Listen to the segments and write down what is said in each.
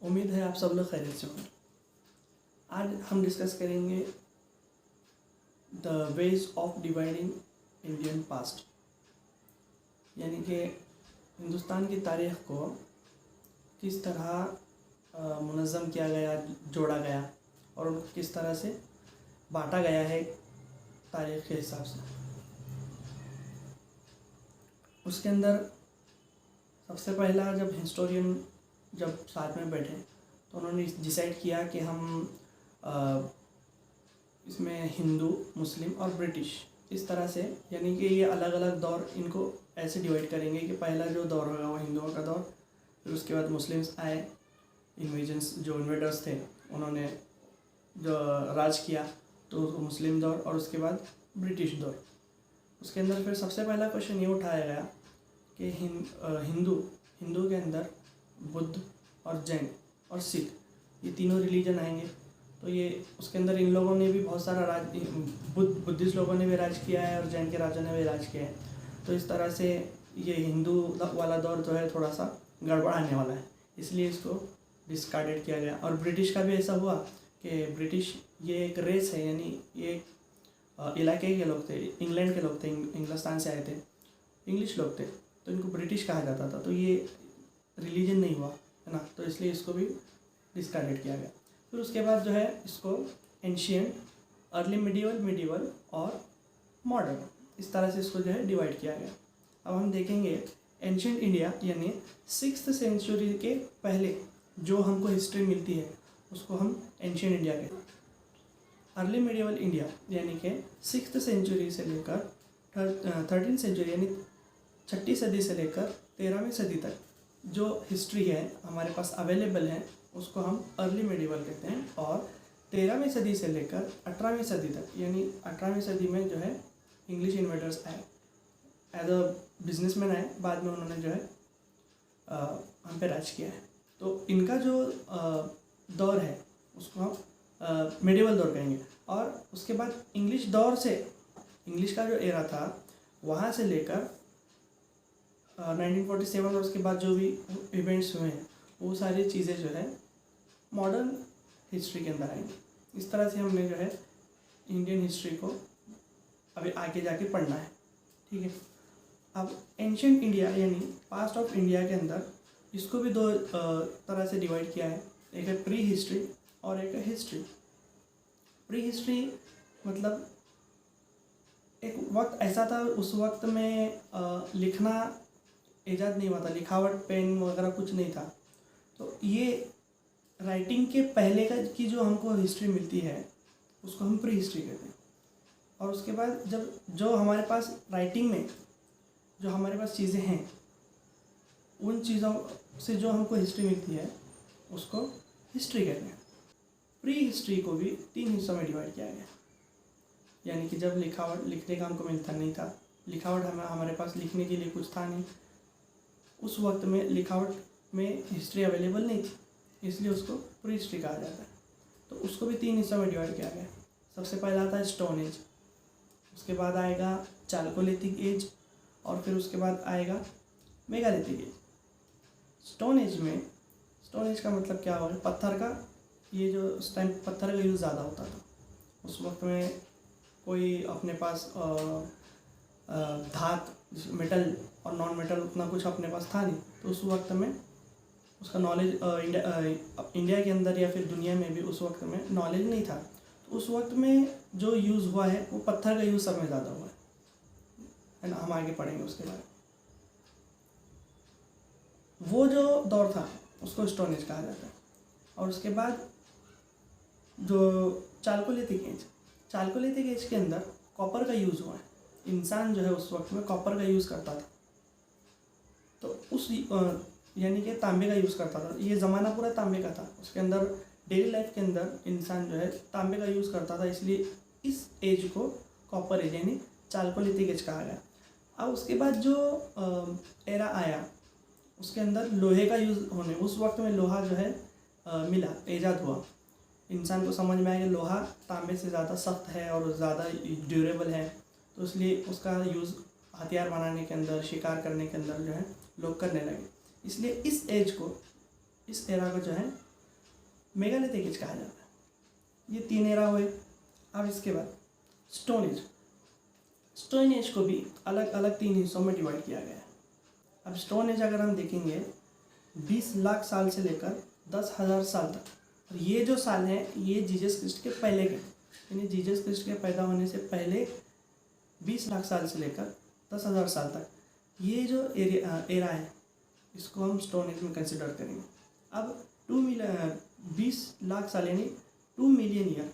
उम्मीद है आप सब लोग खैरियत से होंगे। आज हम डिस्कस करेंगे the ways of dividing Indian past, यानी कि हिंदुस्तान की तारीख़ को किस तरह मुनज़्ज़म किया गया, जोड़ा गया और उनको किस तरह से बांटा गया है तारीख़ के हिसाब से। उसके अंदर सबसे पहला जब हिस्टोरियन जब साथ में बैठे तो उन्होंने डिसाइड किया कि हम इसमें हिंदू, मुस्लिम और ब्रिटिश इस तरह से, यानी कि ये अलग अलग दौर इनको ऐसे डिवाइड करेंगे कि पहला जो दौर होगा वो हिंदुओं का दौर, फिर उसके बाद मुस्लिम्स आए, इन्वेजन्स जो इन्वेडर्स थे उन्होंने जो राज किया तो मुस्लिम दौर, और उसके बाद ब्रिटिश दौर। उसके अंदर फिर सबसे पहला क्वेश्चन ये उठाया गया कि हिंदू के अंदर बुद्ध और जैन और सिख ये तीनों रिलीजन आएंगे। तो ये उसके अंदर इन लोगों ने भी बहुत सारा राज, बुद्धिस्ट लोगों ने भी राज किया है और जैन के राजा ने भी राज किया है। तो इस तरह से ये हिंदू वाला दौर जो है थोड़ा सा गड़बड़ आने वाला है, इसलिए इसको डिस्कार्डेड किया गया। और ब्रिटिश का भी ऐसा हुआ कि ब्रिटिश ये एक रेस है, यानी ये इलाके के लोग थे, इंग्लैंड के लोग थे, इंग्लिस्तान से आए थे, इंग्लिश लोग थे, तो इनको ब्रिटिश कहा जाता था। तो ये रिलीजन नहीं हुआ है ना, तो इसलिए इसको भी डिस्कार्डेड किया गया। फिर उसके बाद जो है इसको एंशियंट, अर्ली मिडीवल और मॉडर्न, इस तरह से इसको जो है डिवाइड किया गया। अब हम देखेंगे एंशियंट इंडिया, यानी 6th सेंचुरी के पहले जो हमको हिस्ट्री मिलती है उसको हम एंशियंट इंडिया कहते हैं। अर्ली मिडीवल इंडिया यानी कि 6th सेंचुरी से लेकर 13th सेंचुरी यानी 6ठी सदी से लेकर 13वीं सदी तक जो हिस्ट्री है हमारे पास अवेलेबल है उसको हम अर्ली मिडीवल कहते हैं। और 13वीं सदी से लेकर 18वीं सदी तक, यानी 18वीं सदी में जो है इंग्लिश इन्वेडर्स आए, एज अ बिजनेसमैन आए, बाद में उन्होंने जो है हम पे राज किया है। तो इनका जो दौर है उसको हम मिडीवल दौर कहेंगे। और उसके बाद इंग्लिश दौर से, इंग्लिश का जो एरा था वहाँ से लेकर 1947 और उसके बाद जो भी इवेंट्स हुए हैं वो सारी चीज़ें जो है मॉडर्न हिस्ट्री के अंदर आएंगी। इस तरह से हमने जो है इंडियन हिस्ट्री को अभी आगे जाके पढ़ना है, ठीक है। अब एंशियंट इंडिया यानी पास्ट ऑफ इंडिया के अंदर इसको भी दो तरह से डिवाइड किया है, एक है प्री हिस्ट्री और एक है हिस्ट्री। प्री हिस्ट्री मतलब एक वक्त ऐसा था, उस वक्त में लिखना ईजाद नहीं हुआ था, लिखावट पेन वगैरह कुछ नहीं था। तो ये राइटिंग के पहले का की जो हमको हिस्ट्री मिलती है उसको हम प्री हिस्ट्री कहते हैं। और उसके बाद जब जो हमारे पास राइटिंग में जो हमारे पास चीज़ें हैं उन चीज़ों से जो हमको हिस्ट्री मिलती है उसको हिस्ट्री कहते हैं। प्री हिस्ट्री को भी 3 हिस्सों में डिवाइड किया गया, यानी कि जब लिखावट लिखने का हमको मिलता नहीं था, लिखावट हमारे पास लिखने के लिए कुछ था नहीं, उस वक्त में लिखावट में हिस्ट्री अवेलेबल नहीं थी, इसलिए उसको प्री हिस्ट्री कहा जाता है। तो उसको भी 3 हिस्सों में डिवाइड किया गया। सबसे पहला आता है स्टोन एज, उसके बाद आएगा चालकोलिथिक एज और फिर उसके बाद आएगा मेगालिथिक एज। स्टोन एज का मतलब क्या होगा, पत्थर का, ये जो उस टाइम पत्थर का यूज़ ज़्यादा होता था। उस वक्त में कोई अपने पास धात, मेटल और नॉन मेटल उतना कुछ अपने पास था नहीं, तो उस वक्त में उसका नॉलेज इंडिया के अंदर या फिर दुनिया में भी उस वक्त में नॉलेज नहीं था। तो उस वक्त में जो यूज़ हुआ है वो पत्थर का यूज़ सब में ज़्यादा हुआ है ना, हम आगे पढ़ेंगे उसके बारे में। वो जो दौर था उसको स्टोन एज कहा जाता है। और उसके बाद जो चालकोलिथिक एज के अंदर कॉपर का यूज़ हुआ है। इंसान जो है उस वक्त में कॉपर का यूज़ करता था, तो उस यानी कि तांबे का यूज़ करता था। ये ज़माना पूरा तांबे का था, उसके अंदर डेली लाइफ के अंदर इंसान जो है तांबे का यूज़ करता था, इसलिए इस एज को कॉपर एज यानी चालकोलिथिक एज कहा गया। अब उसके बाद जो एरा आया उसके अंदर लोहे का यूज़ होने, उस वक्त में लोहा जो है मिला, ईजाद हुआ, इंसान को समझ में आया कि लोहा तांबे से ज़्यादा सख्त है और ज़्यादा ड्यूरेबल है, तो इसलिए उसका यूज़ हथियार बनाने के अंदर, शिकार करने के अंदर जो है लोग करने लगे। इसलिए इस एज को, इस एरा को जो है मेगालिथिक एज कहा जाता है। ये 3 एरा हुए। अब इसके बाद स्टोन एज। स्टोन एज को भी अलग अलग 3 हिस्सों में डिवाइड किया गया है। अब स्टोन एज अगर हम देखेंगे 20 लाख साल से लेकर 10,000 साल तक, और ये जो साल हैं ये जीसस क्रिस्ट के पहले के, यानी जीसस क्रिस्ट के पैदा होने से पहले 20 लाख साल से लेकर 10,000 साल तक ये जो एरा है इसको हम स्टोन एज में कंसिडर करेंगे। अब 20 लाख साल यानी 2 मिलियन ईयर,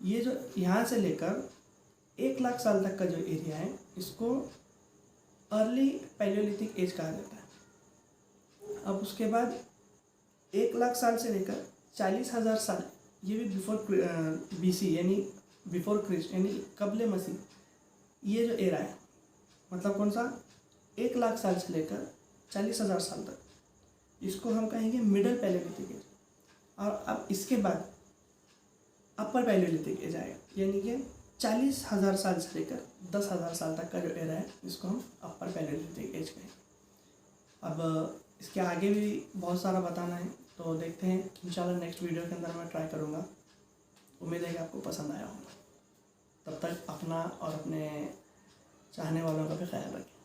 ये जो यहाँ से लेकर 1 लाख साल तक का जो एरिया है इसको अर्ली पैलियोलिथिक एज कहा जाता है। अब उसके बाद 1 लाख साल से लेकर 40,000 साल, ये भी बिफोर BC यानी बिफोर क्रिस्ट यानी कबले मसीह, ये जो एरा है मतलब कौन सा 1 लाख साल से लेकर 40,000 साल तक, इसको हम कहेंगे मिडल पैलियोलिथिक एज। और अब इसके बाद अपर पैलियोलिथिक एज आएगा, यानी कि 40,000 साल से लेकर 10,000 साल तक का जो एरा है इसको हम अपर पैलियोलिथिक एज कहेंगे। अब इसके आगे भी बहुत सारा बताना है, तो देखते हैं इंशाल्लाह नेक्स्ट वीडियो के अंदर मैं ट्राई करूँगा। उम्मीद है कि आपको पसंद आया होगा। तब तक अपना और अपने चाहने वालों का भी ख्याल रखें।